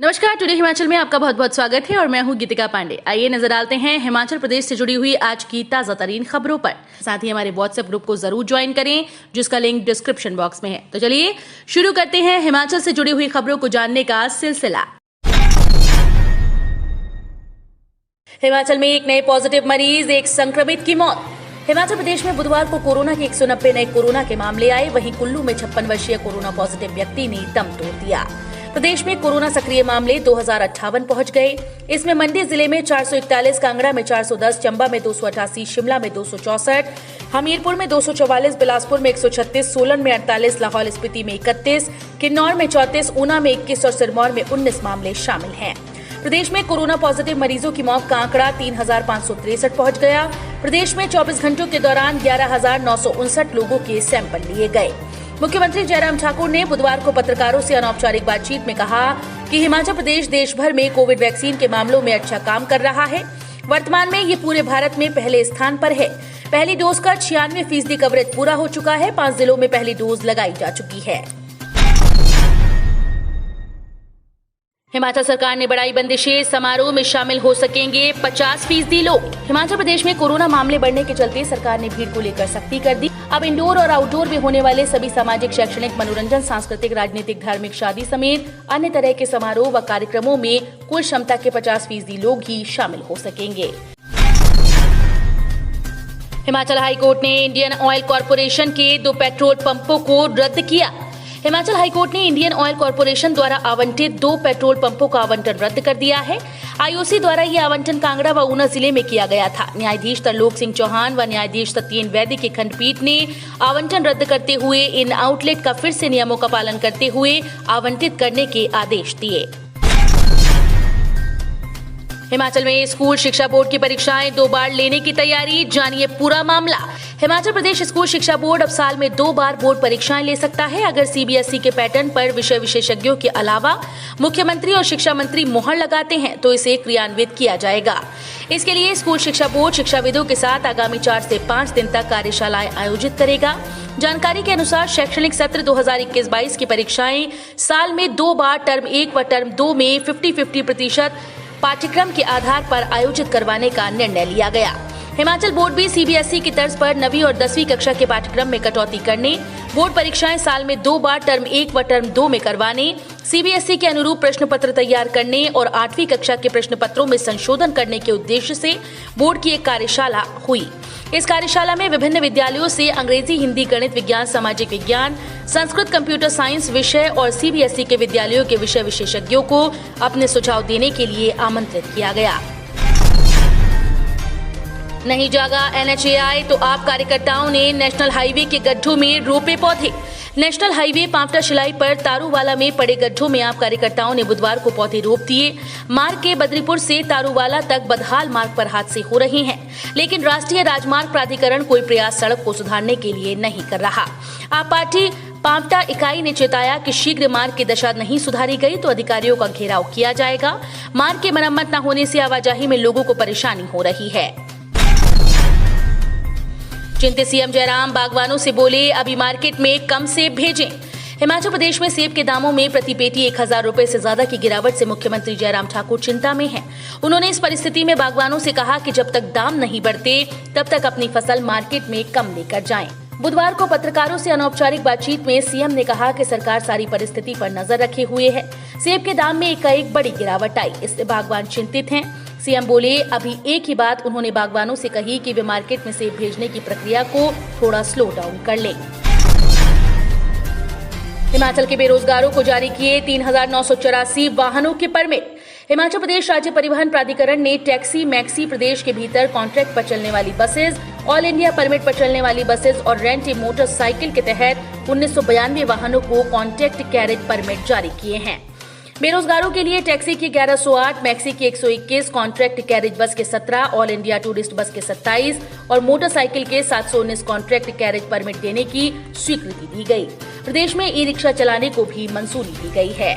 नमस्कार, टुडे हिमाचल में आपका बहुत बहुत स्वागत है और मैं हूं गीतिका पांडे। आइए नजर डालते हैं हिमाचल प्रदेश से जुड़ी हुई आज की ताजा तरीन खबरों पर। साथ ही हमारे व्हाट्सएप ग्रुप को जरूर ज्वाइन करें, जिसका लिंक डिस्क्रिप्शन बॉक्स में है। तो चलिए शुरू करते हैं हिमाचल से जुड़ी हुई खबरों को जानने का सिलसिला। हिमाचल में एक नए पॉजिटिव मरीज, एक संक्रमित की मौत। हिमाचल प्रदेश में बुधवार को कोरोना के 190 नए कोरोना के मामले आए। वहीं कुल्लू में 56 वर्षीय कोरोना पॉजिटिव व्यक्ति ने दम तोड़ दिया। प्रदेश में कोरोना सक्रिय मामले 2058 पहुंच गए। इसमें मंडी जिले में 441, कांगड़ा में 410, चंबा में 288, शिमला में 264, हमीरपुर में 244, बिलासपुर में 136, सोलन में 48, लाहौल स्पीति में 31, किन्नौर में 34, ऊना में 21 और सिरमौर में 19 मामले शामिल हैं। प्रदेश में कोरोना पॉजिटिव मरीजों की मौत का आंकड़ा 3,563 पहुंच गया। प्रदेश में 24 घंटों के दौरान 11,959 लोगों के सैंपल लिए गए। मुख्यमंत्री जयराम ठाकुर ने बुधवार को पत्रकारों से अनौपचारिक बातचीत में कहा कि हिमाचल प्रदेश देश भर में कोविड वैक्सीन के मामलों में अच्छा काम कर रहा है। वर्तमान में ये पूरे भारत में पहले स्थान पर है। पहली डोज का 96% कवरेज पूरा हो चुका है। 5 जिलों में पहली डोज लगाई जा चुकी है। हिमाचल सरकार ने बढ़ाई बंदिशें, समारोह में शामिल हो सकेंगे 50% लोग। हिमाचल प्रदेश में कोरोना मामले बढ़ने के चलते सरकार ने भीड़ को लेकर सख्ती कर दी। अब इंडोर और आउटडोर में होने वाले सभी सामाजिक, शैक्षणिक, मनोरंजन, सांस्कृतिक, राजनीतिक, धार्मिक, शादी समेत अन्य तरह के समारोह व कार्यक्रमों में कुल क्षमता के 50% लोग ही शामिल हो सकेंगे। हिमाचल हाईकोर्ट ने इंडियन ऑयल कॉर्पोरेशन के 2 पेट्रोल पंपों को रद्द किया। हिमाचल हाईकोर्ट ने इंडियन ऑयल कॉर्पोरेशन द्वारा आवंटित 2 पेट्रोल पंपों का आवंटन रद्द कर दिया है। आईओसी द्वारा ये आवंटन कांगड़ा व ऊना जिले में किया गया था। न्यायाधीश तरलोक सिंह चौहान व न्यायाधीश सत्येन वैद्य की खंडपीठ ने आवंटन रद्द करते हुए इन आउटलेट का फिर से नियमों का पालन करते हुए आवंटित करने के आदेश दिए। हिमाचल में स्कूल शिक्षा बोर्ड की परीक्षाएं 2 बार लेने की तैयारी, जानिए पूरा मामला। हिमाचल प्रदेश स्कूल शिक्षा बोर्ड अब साल में 2 बार बोर्ड परीक्षाएं ले सकता है, अगर सीबीएसई के पैटर्न पर विषय विशेषज्ञों के अलावा मुख्यमंत्री और शिक्षा मंत्री मोहर लगाते हैं तो इसे क्रियान्वित किया जाएगा। इसके लिए स्कूल शिक्षा बोर्ड शिक्षाविदों के साथ आगामी 4 से 5 दिन तक कार्यशालाएं आयोजित करेगा। जानकारी के अनुसार शैक्षणिक सत्र 2021-22 की परीक्षाएं साल में 2 बार टर्म 1 व टर्म 2 में 50-50% पाठ्यक्रम के आधार पर आयोजित करवाने का निर्णय लिया गया। हिमाचल बोर्ड भी सीबीएसई की तर्ज पर 9वीं और 10वीं कक्षा के पाठ्यक्रम में कटौती करने, बोर्ड परीक्षाएं साल में 2 बार टर्म 1 व टर्म 2 में करवाने, सीबीएसई के अनुरूप प्रश्न पत्र तैयार करने और 8वीं कक्षा के प्रश्न पत्रों में संशोधन करने के उद्देश्य से बोर्ड की एक कार्यशाला हुई। इस कार्यशाला में विभिन्न विद्यालयों से अंग्रेजी, हिंदी, गणित, विज्ञान, सामाजिक विज्ञान, संस्कृत, कंप्यूटर साइंस विषय और सीबीएसई के विद्यालयों के विषय विशेषज्ञों को अपने सुझाव देने के लिए आमंत्रित किया गया। नहीं जागा एनएचएआई तो आप कार्यकर्ताओं ने नेशनल हाईवे के गड्ढों में रोपे पौधे। नेशनल हाईवे पांवटा शिलाई पर तारूवाला में पड़े गड्ढों में आप कार्यकर्ताओं ने बुधवार को पौधे रोप दिए। मार्ग के बद्रीपुर से तारूवाला तक बदहाल मार्ग पर हादसे हो रहे हैं, लेकिन राष्ट्रीय राजमार्ग प्राधिकरण कोई प्रयास सड़क को सुधारने के लिए नहीं कर रहा। आप पार्टी पांवटा इकाई ने चेताया कि शीघ्र मार्ग की दशा नहीं सुधारी गई तो अधिकारियों का घेराव किया जाएगा। मार्ग की मरम्मत न होने से आवाजाही में लोगों को परेशानी हो रही है। चिंतित सीएम जयराम बागवानों से बोले, अभी मार्केट में कम सेब भेजें। हिमाचल प्रदेश में सेब के दामों में प्रति पेटी 1,000 रुपए से ज्यादा की गिरावट से मुख्यमंत्री जयराम ठाकुर चिंता में हैं। उन्होंने इस परिस्थिति में बागवानों से कहा कि जब तक दाम नहीं बढ़ते तब तक अपनी फसल मार्केट में कम लेकर जाएं। बुधवार को पत्रकारों से अनौपचारिक बातचीत में सीएम ने कहा कि सरकार सारी परिस्थिति पर नजर रखे हुए है। सेब के दाम में एकाएक बड़ी गिरावट आई, इससे बागवान चिंतित हैं। सीएम बोले, अभी एक ही बात उन्होंने बागवानों से कही कि वे मार्केट में सेब भेजने की प्रक्रिया को थोड़ा स्लो डाउन कर लें। हिमाचल के बेरोजगारों को जारी किए 3,984 वाहनों के परमिट। हिमाचल प्रदेश राज्य परिवहन प्राधिकरण ने टैक्सी, मैक्सी, प्रदेश के भीतर कॉन्ट्रैक्ट पर चलने वाली बसेज, ऑल इंडिया परमिट पर चलने वाली बसेज और रेंट ए मोटरसाइकिल के तहत 1992 वाहनों को कॉन्ट्रैक्ट कैरेज परमिट जारी किए हैं। बेरोजगारों के लिए टैक्सी की 1108, मैक्सी की 121, कॉन्ट्रैक्ट कैरेज बस के 17, ऑल इंडिया टूरिस्ट बस के 27 और मोटरसाइकिल के 719 कॉन्ट्रैक्ट कैरेज परमिट देने की स्वीकृति दी गई। प्रदेश में ई रिक्शा चलाने को भी मंजूरी दी गई है।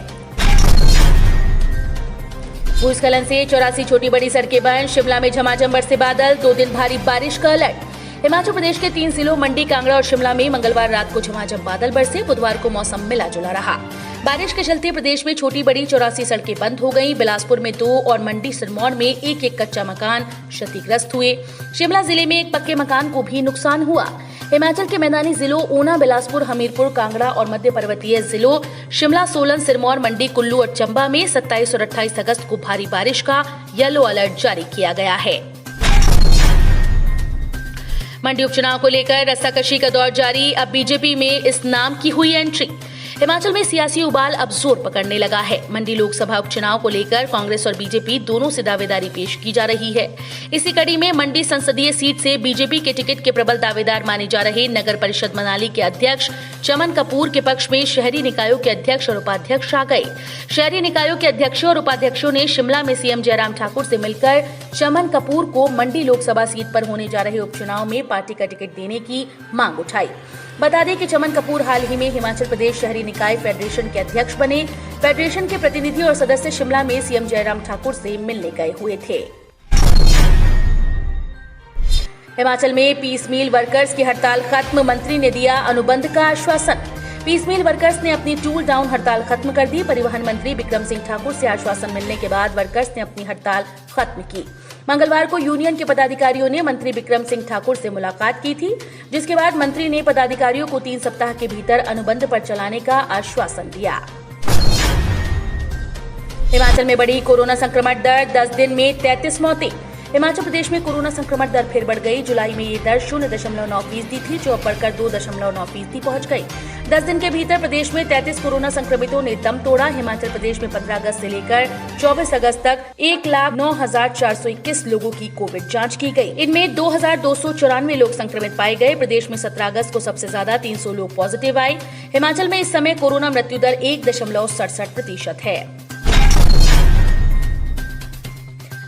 भूस्खलन से 84 छोटी बड़ी सड़कें बंद, शिमला में झमाझम बरसे बादल, 2 दिन भारी बारिश का अलर्ट। हिमाचल प्रदेश के 3 जिलों मंडी, कांगड़ा और शिमला में मंगलवार रात को झमाझम बादल बरसे। बुधवार को मौसम मिला जुला रहा। बारिश के चलते प्रदेश में छोटी बड़ी 84 सड़कें बंद हो गईं। बिलासपुर में 2 और मंडी सिरमौर में एक कच्चा मकान क्षतिग्रस्त हुए। शिमला जिले में एक पक्के मकान को भी नुकसान हुआ। हिमाचल के मैदानी जिलों ऊना, बिलासपुर, हमीरपुर, कांगड़ा और मध्य पर्वतीय जिलों शिमला, सोलन, सिरमौर, मंडी, कुल्लू और चंबा में 27 और 28 अगस्त को भारी बारिश का येलो अलर्ट जारी किया गया है। मंडी उपचुनाव को लेकर रस्साकशी का दौर जारी। अब बीजेपी में इस नाम की हुई एंट्री। हिमाचल में सियासी उबाल अब जोर पकड़ने लगा है। मंडी लोकसभा उपचुनाव को लेकर कांग्रेस और बीजेपी दोनों से दावेदारी पेश की जा रही है। इसी कड़ी में मंडी संसदीय सीट से बीजेपी के टिकट के प्रबल दावेदार माने जा रहे नगर परिषद मनाली के अध्यक्ष चमन कपूर के पक्ष में शहरी निकायों के अध्यक्ष और उपाध्यक्ष आ गए। शहरी निकायों के अध्यक्षों और उपाध्यक्षों ने शिमला में सीएम जयराम ठाकुर से मिलकर चमन कपूर को मंडी लोकसभा सीट पर होने जा रहे उपचुनाव में पार्टी का टिकट देने की मांग उठाई। बता दें कि चमन कपूर हाल ही में हिमाचल प्रदेश शहरी निकाय फेडरेशन के अध्यक्ष बने। फेडरेशन के प्रतिनिधि और सदस्य शिमला में सीएम जयराम ठाकुर से मिलने गए हुए थे। हिमाचल में पीस मील वर्कर्स की हड़ताल खत्म, मंत्री ने दिया अनुबंध का आश्वासन। पीस मील वर्कर्स ने अपनी टूल डाउन हड़ताल खत्म कर दी। परिवहन मंत्री बिक्रम सिंह ठाकुर से आश्वासन मिलने के बाद वर्कर्स ने अपनी हड़ताल खत्म की। मंगलवार को यूनियन के पदाधिकारियों ने मंत्री बिक्रम सिंह ठाकुर से मुलाकात की थी, जिसके बाद मंत्री ने पदाधिकारियों को 3 सप्ताह के भीतर अनुबंध पर चलाने का आश्वासन दिया। हिमाचल में बढ़ी कोरोना संक्रमण दर, 10 दिन में 33 मौतें। हिमाचल प्रदेश में कोरोना संक्रमण दर फिर बढ़ गई। जुलाई में ये दर 0.9% थी, जो अब बढ़कर 2.9% पहुंच गई। 10 दिन के भीतर प्रदेश में 33 कोरोना संक्रमितों ने दम तोड़ा। हिमाचल प्रदेश में 15 अगस्त से लेकर 24 अगस्त तक 1,09,421 लोगों की कोविड जांच की गई। इनमें 2,294 लोग संक्रमित पाए गए। प्रदेश में 17 अगस्त को सबसे ज्यादा 300 लोग पॉजिटिव आए। हिमाचल में इस समय कोरोना मृत्यु दर 1.67% है।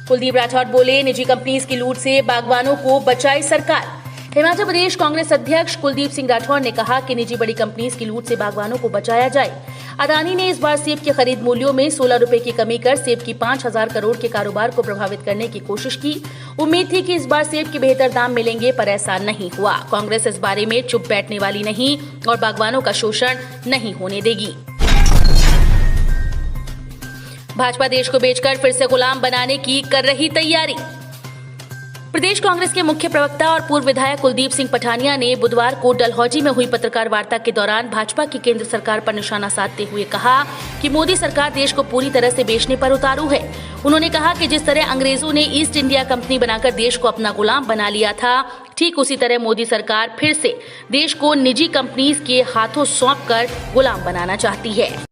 कुलदीप राठौर बोले, निजी कंपनीज की लूट से बागवानों को बचाए सरकार। हिमाचल प्रदेश कांग्रेस अध्यक्ष कुलदीप सिंह राठौर ने कहा कि निजी बड़ी कंपनीज की लूट से बागवानों को बचाया जाए। अदानी ने इस बार सेब के खरीद मूल्यों में 16 रुपए की कमी कर सेब की 5,000 करोड़ के कारोबार को प्रभावित करने की कोशिश की। उम्मीद थी कि इस बार सेब के बेहतर दाम मिलेंगे, पर ऐसा नहीं हुआ। कांग्रेस इस बारे में चुप बैठने वाली नहीं और बागवानों का शोषण नहीं होने देगी। भाजपा देश को बेचकर फिर से गुलाम बनाने की कर रही तैयारी। प्रदेश कांग्रेस के मुख्य प्रवक्ता और पूर्व विधायक कुलदीप सिंह पठानिया ने बुधवार को डलहौजी में हुई पत्रकार वार्ता के दौरान भाजपा की केंद्र सरकार पर निशाना साधते हुए कहा कि मोदी सरकार देश को पूरी तरह से बेचने पर उतारू है। उन्होंने कहा कि जिस तरह अंग्रेजों ने ईस्ट इंडिया कंपनी बनाकर देश को अपना गुलाम बना लिया था, ठीक उसी तरह मोदी सरकार फिर से देश को निजी कंपनीज के हाथों सौंपकर गुलाम बनाना चाहती है।